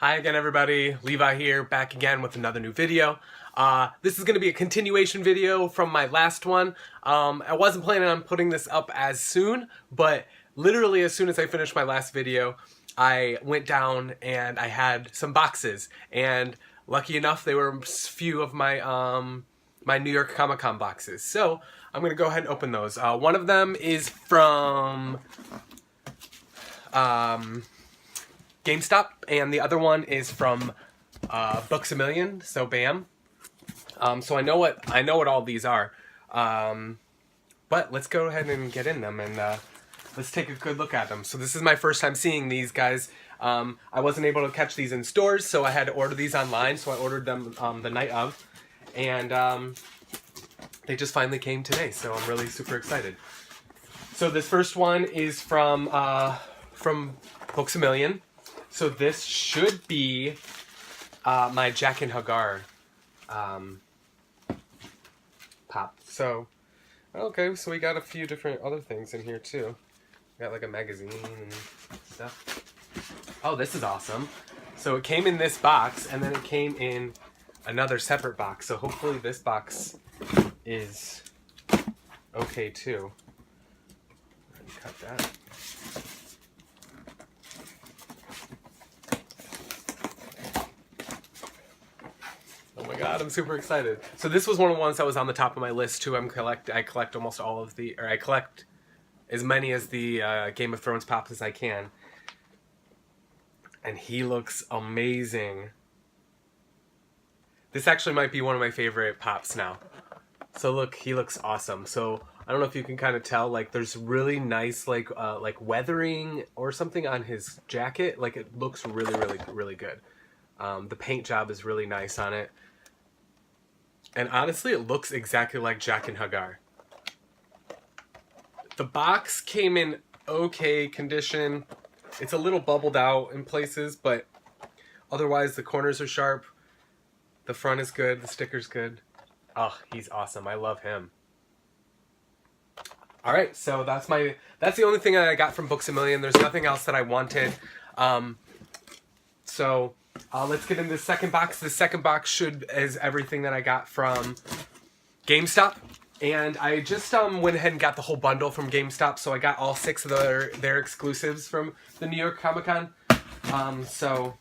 Hi again everybody, Levi here, back again with another new video. This is going to be a continuation video from my last one. I wasn't planning on putting this up as soon, but literally as soon as I finished my last video, I went down and I had some boxes, and lucky enough they were a few of my my New York Comic Con boxes. So I'm going to go ahead and open those. One of them is from GameStop, and the other one is from Books A Million, so bam. So I know what all these are, but let's go ahead and get in them and let's take a good look at them. So this is my first time seeing these guys. I wasn't able to catch these in stores, so I had to order these online. So I ordered them the night of, and they just finally came today. So I'm really super excited. So this first one is from Books A Million. So this should be my Jack and Hagar pop. So, okay, so we got a few different other things in here too. We got like a magazine and stuff. Oh, this is awesome. So it came in this box, and then it came in another separate box. So hopefully this box is okay too. Cut that. Oh my god, I'm super excited. So this was one of the ones that was on the top of my list too. I collect almost all of the, or I collect as many as the Game of Thrones pops as I can. And he looks amazing. This actually might be one of my favorite pops now. So look, he looks awesome. So I don't know if you can kind of tell, like there's really nice like weathering or something on his jacket. Like it looks really good. The paint job is really nice on it. And honestly, it looks exactly like Jack and Hagar. The box came in okay condition. It's a little bubbled out in places, but otherwise the corners are sharp. The front is good. The sticker's good. Oh, he's awesome. I love him. Alright, so that's the only thing that I got from Books A Million. There's nothing else that I wanted. Let's get into the second box. The second box is everything that I got from GameStop. And I just went ahead and got the whole bundle from GameStop. So I got all 6 of their exclusives from the New York Comic Con. So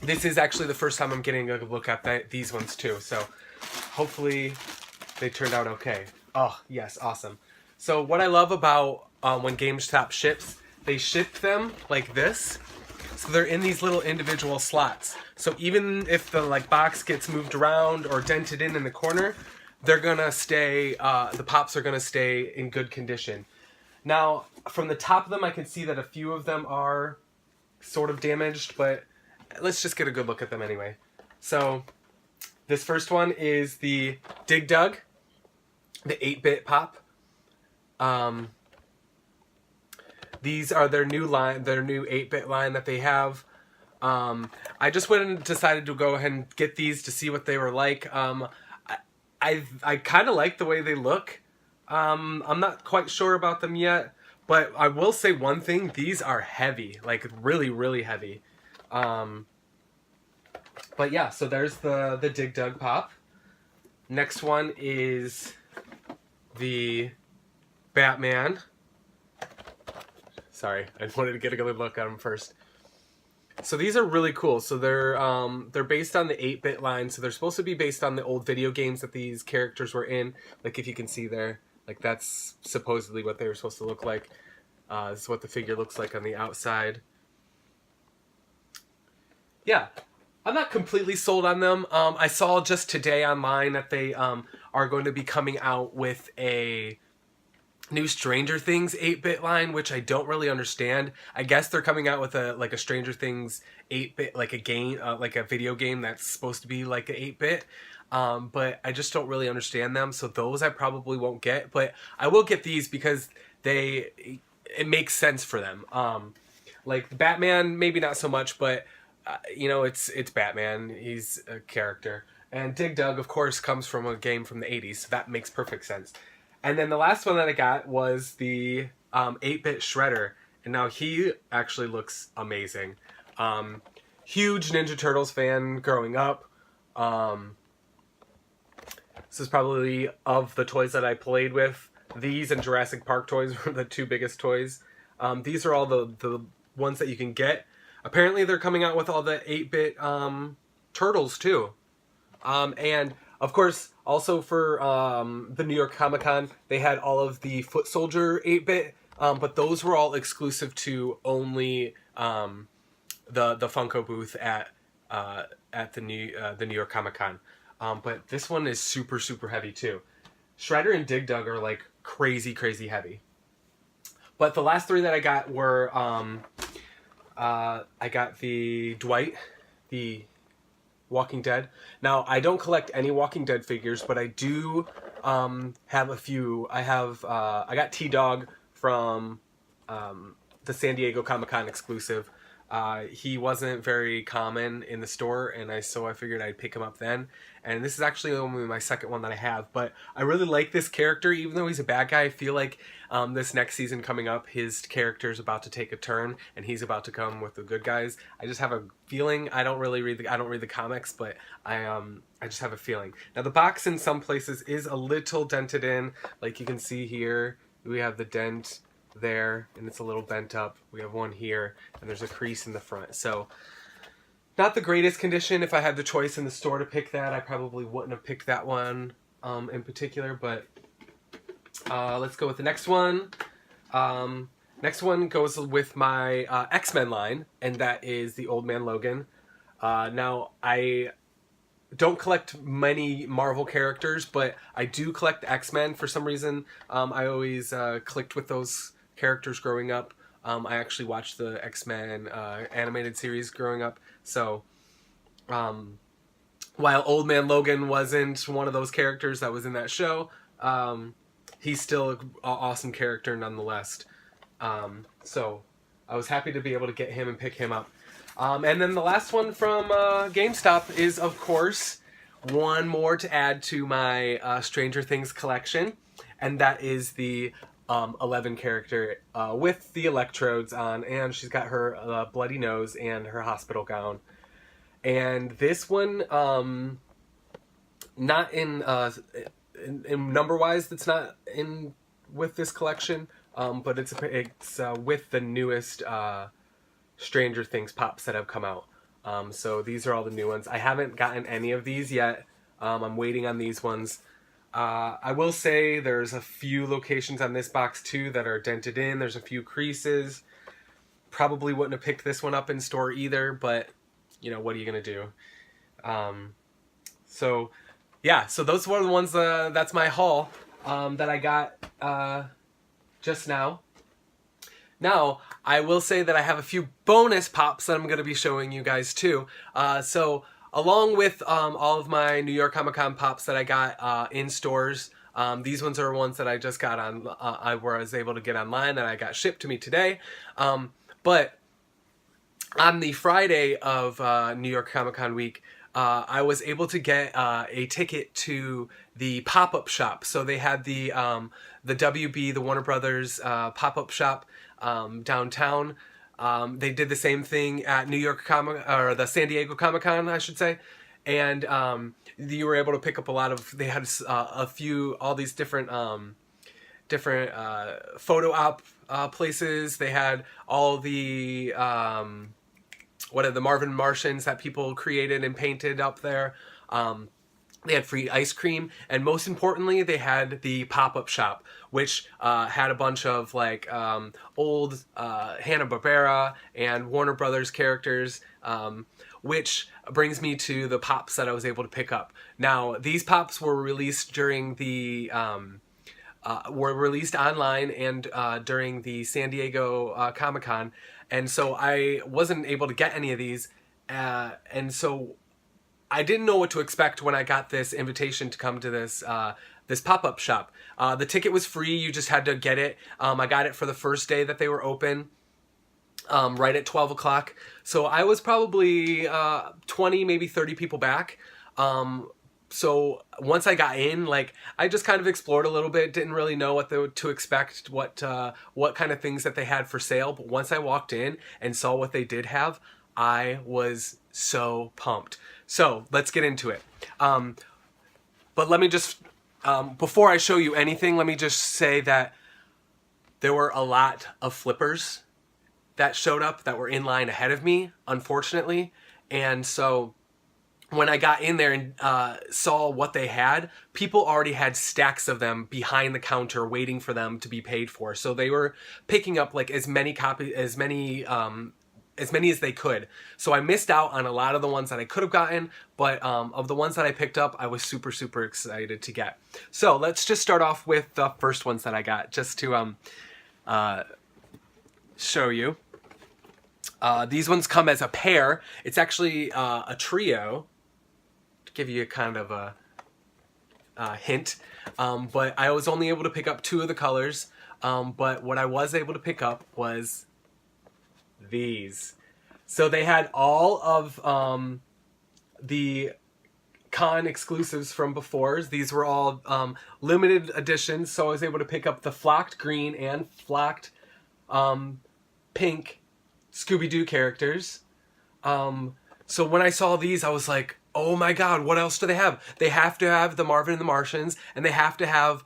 this is actually the first time I'm getting a look at these ones too. So hopefully they turned out okay. Oh, yes, awesome. So what I love about when GameStop ships, they ship them like this. So they're in these little individual slots. So even if the box gets moved around or dented in the corner, they're gonna stay. The pops are gonna stay in good condition. Now, from the top of them, I can see that a few of them are sort of damaged, but let's just get a good look at them anyway. So this first one is the Dig Dug, the 8-bit pop. These are their new line, their new 8-bit line that they have. I just went and decided to go ahead and get these to see what they were like. I kind of like the way they look. I'm not quite sure about them yet, but I will say one thing: these are heavy, like really heavy. But yeah, so there's the Dig Dug pop. Next one is the Batman. Sorry, I wanted to get a good look at them first. So these are really cool. So they're based on the 8-bit line. So they're supposed to be based on the old video games that these characters were in. Like if you can see there, like that's supposedly what they were supposed to look like. This is what the figure looks like on the outside. Yeah, I'm not completely sold on them. I saw just today online that they are going to be coming out with a new Stranger Things 8-bit line, which I don't really understand. I guess they're coming out with a Stranger Things 8-bit, like a game, like a video game that's supposed to be like an 8-bit. But I just don't really understand them, so those I probably won't get. But I will get these because it makes sense for them. Like Batman, maybe not so much, but you know, it's Batman. He's a character. And Dig Dug, of course, comes from a game from the 80s, so that makes perfect sense. And then the last one that I got was the 8-bit Shredder. And now he actually looks amazing. huge Ninja Turtles fan growing up. This is probably, of the toys that I played with, these and Jurassic Park toys were the two biggest toys. These are all the ones that you can get. Apparently they're coming out with all the 8-bit Turtles too. And of course, also for the New York Comic Con, they had all of the Foot Soldier 8-bit, but those were all exclusive to only the Funko booth at the New York Comic Con. But this one is super, super heavy too. Shredder and Dig Dug are like crazy, crazy heavy. But the last three that I got were, I got the Dwight, the Walking Dead. Now, I don't collect any Walking Dead figures, but I do have a few. I got T-Dog from the San Diego Comic-Con exclusive. He wasn't very common in the store, and so I figured I'd pick him up then. And this is actually only my second one that I have, but I really like this character. Even though he's a bad guy, I feel like this next season coming up, his character's about to take a turn, and he's about to come with the good guys. I just have a feeling. I don't read the comics, but I just have a feeling. Now the box in some places is a little dented in, like you can see here. We have the dent there, and it's a little bent up. We have one here, and there's a crease in the front. So not the greatest condition. If I had the choice in the store to pick that, I probably wouldn't have picked that one in particular, but let's go with the next one. Next one goes with my X-Men line, and that is the Old Man Logan. Now, I don't collect many Marvel characters, but I do collect X-Men for some reason. I always clicked with those characters growing up. I actually watched the X-Men animated series growing up. So, while Old Man Logan wasn't one of those characters that was in that show, he's still an awesome character nonetheless. So, I was happy to be able to get him and pick him up. And then the last one from GameStop is, of course, one more to add to my Stranger Things collection, and that is the 11 character with the electrodes on, and she's got her bloody nose and her hospital gown. And this one, not in number-wise, that's not in with this collection, but it's with the newest Stranger Things pops that have come out. So these are all the new ones. I haven't gotten any of these yet. I'm waiting on these ones. I will say there's a few locations on this box too that are dented in. There's a few creases. Probably wouldn't have picked this one up in store either, but you know, what are you gonna do? So yeah, so those were the ones, that's my haul that I got just now. Now, I will say that I have a few bonus pops that I'm going to be showing you guys too. So, along with all of my New York Comic Con pops that I got in stores, these ones are ones that I just got on, I was able to get online that I got shipped to me today. But on the Friday of New York Comic Con week, I was able to get a ticket to the pop-up shop. So they had the WB, the Warner Brothers pop-up shop downtown. They did the same thing at New York or the San Diego Comic Con, I should say. And you were able to pick up a lot of, they had all these different photo op places. They had all the what are the Marvin Martians that people created and painted up there. They had free ice cream, and most importantly, they had the pop-up shop, which had a bunch of like old Hanna-Barbera and Warner Brothers characters, which brings me to the pops that I was able to pick up. Now, these pops were released during the were released online and during the San Diego Comic-Con, and so I wasn't able to get any of these, and so I didn't know what to expect when I got this invitation to come to this this pop-up shop. The ticket was free, you just had to get it. I got it for the first day that they were open, right at 12 o'clock. So I was probably 20, maybe 30 people back. So once I got in, like, I just kind of explored a little bit, didn't really know what to expect, what kind of things that they had for sale. But once I walked in and saw what they did have, I was so pumped. So let's get into it. But let me just, before I show you anything, let me just say that there were a lot of flippers that showed up that were in line ahead of me, unfortunately. And so when I got in there and saw what they had, people already had stacks of them behind the counter waiting for them to be paid for. So they were picking up like as many copies, as many as they could. So I missed out on a lot of the ones that I could have gotten, but of the ones that I picked up, I was super, super excited to get. So let's just start off with the first ones that I got, just to show you. These ones come as a pair. It's actually a trio, to give you a kind of a hint. But I was only able to pick up 2 of the colors. But what I was able to pick up was these. So they had all of the con exclusives from before. These were all limited editions, so I was able to pick up the flocked green and flocked pink Scooby-Doo characters. So when I saw these, I was like, oh my god, what else do they have? They have to have the Marvin and the Martians, and they have to have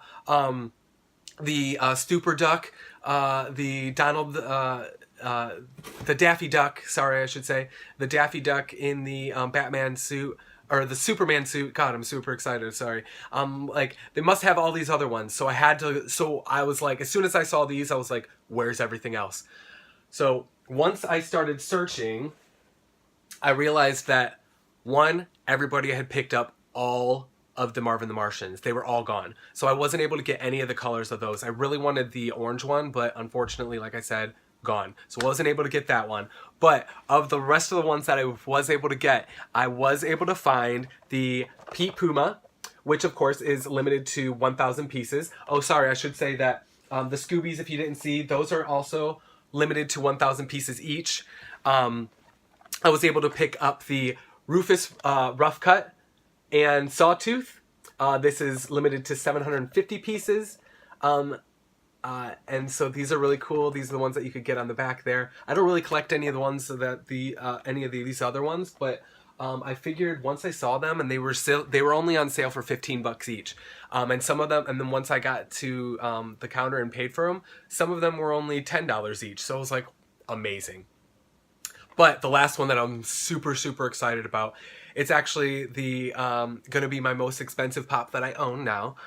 the Stupor Duck, the Donald, the Daffy Duck, sorry, I should say, the Daffy Duck in the Batman suit, or the Superman suit. God, I'm super excited, sorry. Like, they must have all these other ones, so I was like, as soon as I saw these, I was like, where's everything else? So once I started searching, I realized that, one, everybody had picked up all of the Marvin the Martians. They were all gone. So I wasn't able to get any of the colors of those. I really wanted the orange one, but unfortunately, like I said, gone. So I wasn't able to get that one. But of the rest of the ones that I was able to get, I was able to find the Pete Puma, which of course is limited to 1,000 pieces. Oh, sorry, I should say that the Scoobies, if you didn't see, those are also limited to 1,000 pieces each. I was able to pick up the Rufus Rough Cut and Sawtooth. This is limited to 750 pieces. And so these are really cool. These are the ones that you could get on the back there. I don't really collect any of the ones that any of these other ones, but I figured once I saw them, and they were only on sale for $15 each. And some of them, and then once I got to the counter and paid for them, some of them were only $10 each. So it was like amazing. But the last one that I'm super, super excited about, it's actually the gonna be my most expensive pop that I own now,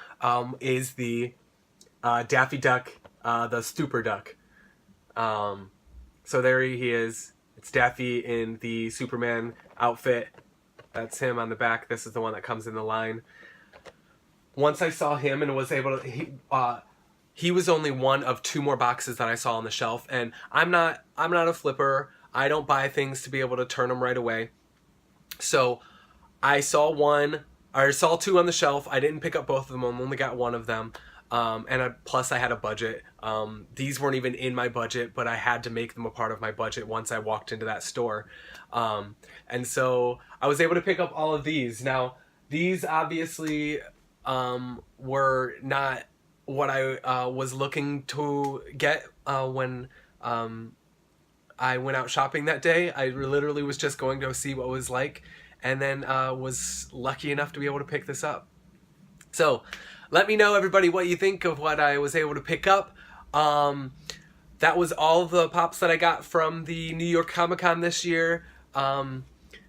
is the Daffy Duck, the Stupor Duck. So there he is. It's Daffy in the Superman outfit. That's him on the back. This is the one that comes in the line. Once I saw him and was able to, he was only one of 2 more boxes that I saw on the shelf. And I'm not a flipper. I don't buy things to be able to turn them right away. So I saw 2 on the shelf. I didn't pick up both of them. I only got one of them. Plus I had a budget. These weren't even in my budget, but I had to make them a part of my budget once I walked into that store. And so I was able to pick up all of these. Now, these obviously were not what I was looking to get when I went out shopping that day. I literally was just going to see what it was like, and then was lucky enough to be able to pick this up. So let me know, everybody, what you think of what I was able to pick up. That was all the pops that I got from the New York Comic Con this year.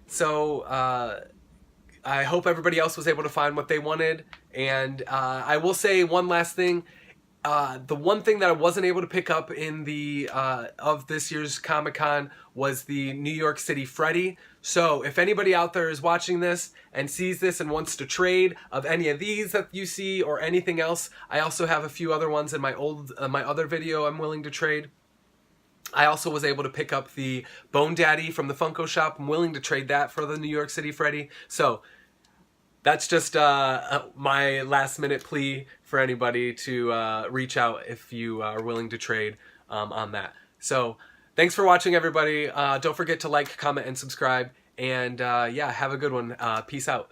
So I hope everybody else was able to find what they wanted. And I will say one last thing. The one thing that I wasn't able to pick up in the of this year's Comic Con was the New York City Freddy. So if anybody out there is watching this and sees this and wants to trade of any of these that you see or anything else, I also have a few other ones in my other video I'm willing to trade. I also was able to pick up the Bone Daddy from the Funko shop. I'm willing to trade that for the New York City Freddy. So that's just my last minute plea for anybody to reach out if you are willing to trade on that. So thanks for watching, everybody. Don't forget to like, comment, and subscribe. And yeah, have a good one. Peace out.